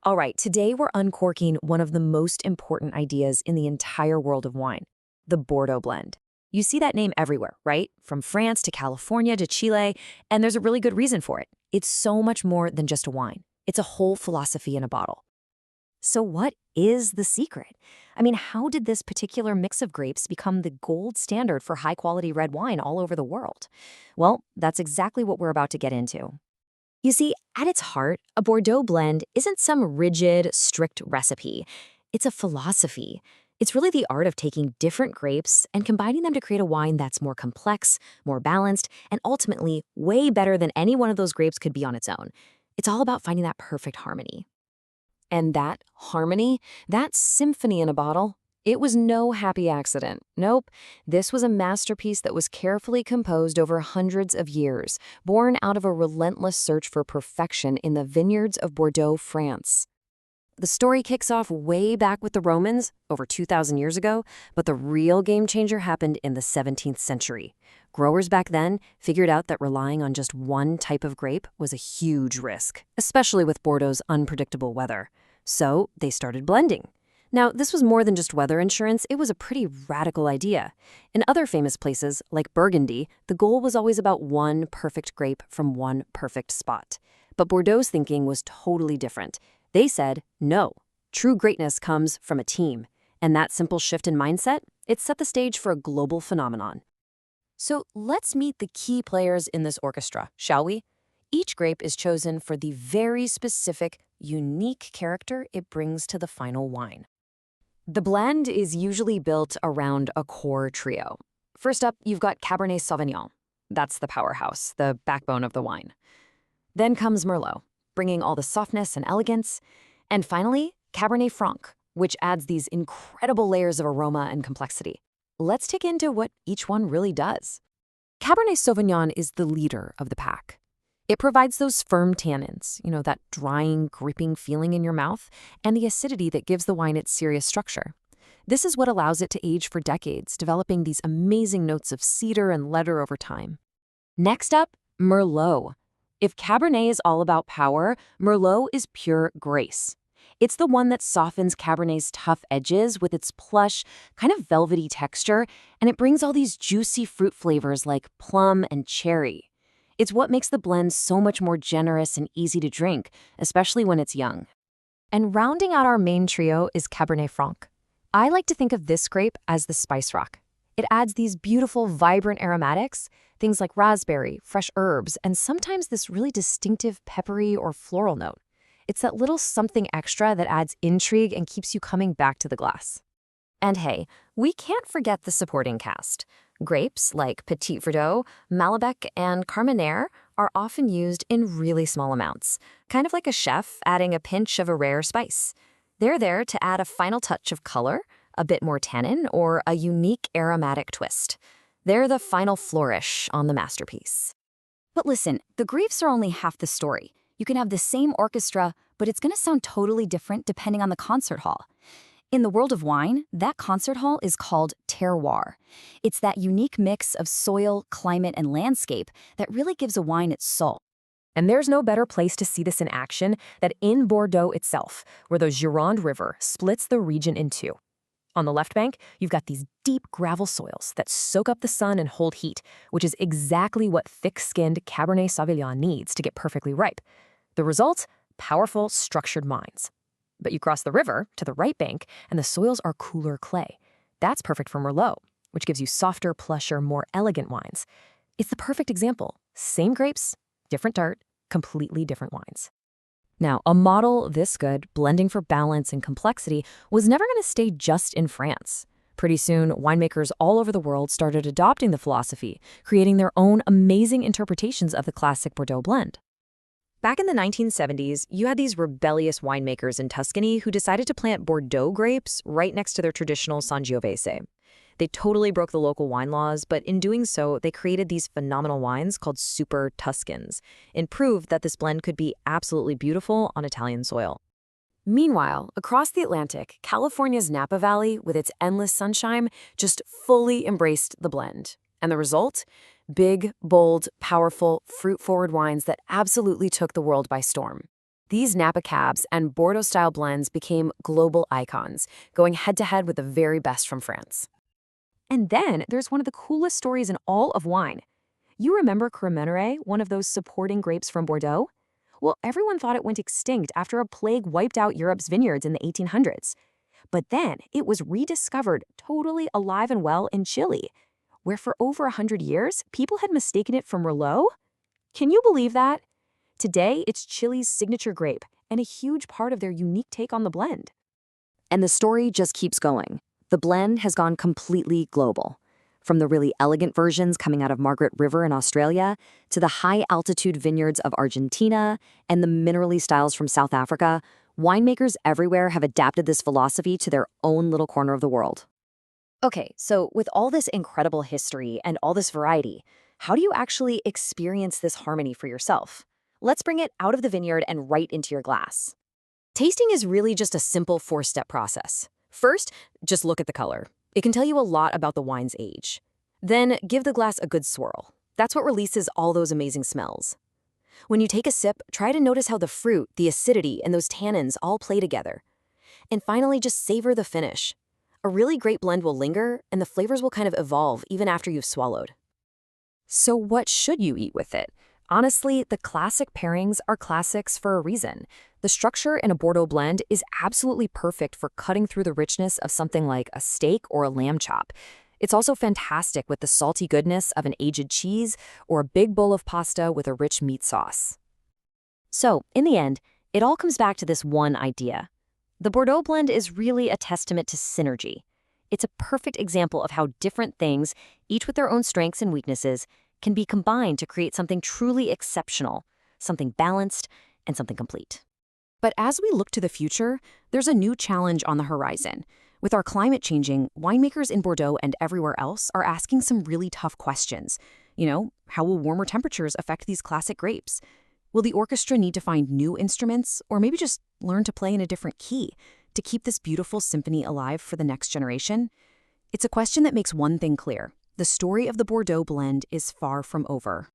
All right, today we're uncorking one of the most important ideas in the entire world of wine, the Bordeaux blend. You see that name everywhere, right? From France to California to Chile, and there's a really good reason for it. It's so much more than just a wine. It's a whole philosophy in a bottle. So what is the secret? I mean, how did this particular mix of grapes become the gold standard for high-quality red wine all over the world? Well, that's exactly what we're about to get into. You see, at its heart, a Bordeaux blend isn't some rigid, strict recipe. It's a philosophy. It's really the art of taking different grapes and combining them to create a wine that's more complex, more balanced, and ultimately way better than any one of those grapes could be on its own. It's all about finding that perfect harmony. And that harmony, that symphony in a bottle, it was no happy accident. Nope. This was a masterpiece that was carefully composed over hundreds of years, born out of a relentless search for perfection in the vineyards of Bordeaux, France. The story kicks off way back with the Romans, over 2,000 years ago, but the real game changer happened in the 17th century. Growers back then figured out that relying on just one type of grape was a huge risk, especially with Bordeaux's unpredictable weather. So they started blending. Now, this was more than just weather insurance, it was a pretty radical idea. In other famous places, like Burgundy, the goal was always about one perfect grape from one perfect spot. But Bordeaux's thinking was totally different. They said, no, true greatness comes from a team. And that simple shift in mindset, it set the stage for a global phenomenon. So let's meet the key players in this orchestra, shall we? Each grape is chosen for the very specific, unique character it brings to the final wine. The blend is usually built around a core trio. First up, you've got Cabernet Sauvignon. That's the powerhouse, the backbone of the wine. Then comes Merlot, bringing all the softness and elegance. And finally, Cabernet Franc, which adds these incredible layers of aroma and complexity. Let's dig into what each one really does. Cabernet Sauvignon is the leader of the pack. It provides those firm tannins, that drying, gripping feeling in your mouth, and the acidity that gives the wine its serious structure. This is what allows it to age for decades, developing these amazing notes of cedar and leather over time. Next up, Merlot. If Cabernet is all about power, Merlot is pure grace. It's the one that softens Cabernet's tough edges with its plush, kind of velvety texture, and it brings all these juicy fruit flavors like plum and cherry. It's what makes the blend so much more generous and easy to drink, especially when it's young. And rounding out our main trio is Cabernet Franc. I like to think of this grape as the spice rock. It adds these beautiful, vibrant aromatics, things like raspberry, fresh herbs, and sometimes this really distinctive peppery or floral note. It's that little something extra that adds intrigue and keeps you coming back to the glass. And hey, we can't forget the supporting cast. Grapes like Petit Verdot, Malbec, and Carmenere are often used in really small amounts, kind of like a chef adding a pinch of a rare spice. They're there to add a final touch of color, a bit more tannin, or a unique aromatic twist. They're the final flourish on the masterpiece. But listen, the grapes are only half the story. You can have the same orchestra, but it's going to sound totally different depending on the concert hall. In the world of wine, that concert hall is called terroir. It's that unique mix of soil, climate, and landscape that really gives a wine its soul. And there's no better place to see this in action than in Bordeaux itself, where the Gironde River splits the region in two. On the left bank, you've got these deep gravel soils that soak up the sun and hold heat, which is exactly what thick-skinned Cabernet Sauvignon needs to get perfectly ripe. The result? Powerful, structured wines. But you cross the river to the right bank, and the soils are cooler clay. That's perfect for Merlot, which gives you softer, plusher, more elegant wines. It's the perfect example. Same grapes, different dirt, completely different wines. Now, a model this good, blending for balance and complexity, was never going to stay just in France. Pretty soon, winemakers all over the world started adopting the philosophy, creating their own amazing interpretations of the classic Bordeaux blend. Back in the 1970s, you had these rebellious winemakers in Tuscany who decided to plant Bordeaux grapes right next to their traditional Sangiovese. They totally broke the local wine laws, but in doing so, they created these phenomenal wines called Super Tuscans and proved that this blend could be absolutely beautiful on Italian soil. Meanwhile, across the Atlantic, California's Napa Valley, with its endless sunshine, just fully embraced the blend. And the result? Big, bold, powerful, fruit-forward wines that absolutely took the world by storm. These Napa Cabs and Bordeaux-style blends became global icons, going head-to-head with the very best from France. And then there's one of the coolest stories in all of wine. You remember Cabernet, one of those supporting grapes from Bordeaux? Well, everyone thought it went extinct after a plague wiped out Europe's vineyards in the 1800s. But then it was rediscovered totally alive and well in Chile, where for over 100 years, people had mistaken it for Merlot. Can you believe that? Today, it's Chile's signature grape and a huge part of their unique take on the blend. And the story just keeps going. The blend has gone completely global. From the really elegant versions coming out of Margaret River in Australia to the high-altitude vineyards of Argentina and the minerally styles from South Africa, winemakers everywhere have adapted this philosophy to their own little corner of the world. Okay, so with all this incredible history and all this variety, how do you actually experience this harmony for yourself? Let's bring it out of the vineyard and right into your glass. Tasting is really just a simple 4-step process. First, just look at the color. It can tell you a lot about the wine's age. Then, give the glass a good swirl. That's what releases all those amazing smells. When you take a sip, try to notice how the fruit, the acidity, and those tannins all play together. And finally, just savor the finish. A really great blend will linger, and the flavors will kind of evolve even after you've swallowed. So what should you eat with it? Honestly, the classic pairings are classics for a reason. The structure in a Bordeaux blend is absolutely perfect for cutting through the richness of something like a steak or a lamb chop. It's also fantastic with the salty goodness of an aged cheese or a big bowl of pasta with a rich meat sauce. So, in the end, it all comes back to this one idea. The Bordeaux blend is really a testament to synergy. It's a perfect example of how different things, each with their own strengths and weaknesses, can be combined to create something truly exceptional, something balanced, and something complete. But as we look to the future, there's a new challenge on the horizon. With our climate changing, winemakers in Bordeaux and everywhere else are asking some really tough questions. How will warmer temperatures affect these classic grapes? Will the orchestra need to find new instruments, or maybe just learn to play in a different key to keep this beautiful symphony alive for the next generation? It's a question that makes one thing clear. The story of the Bordeaux blend is far from over.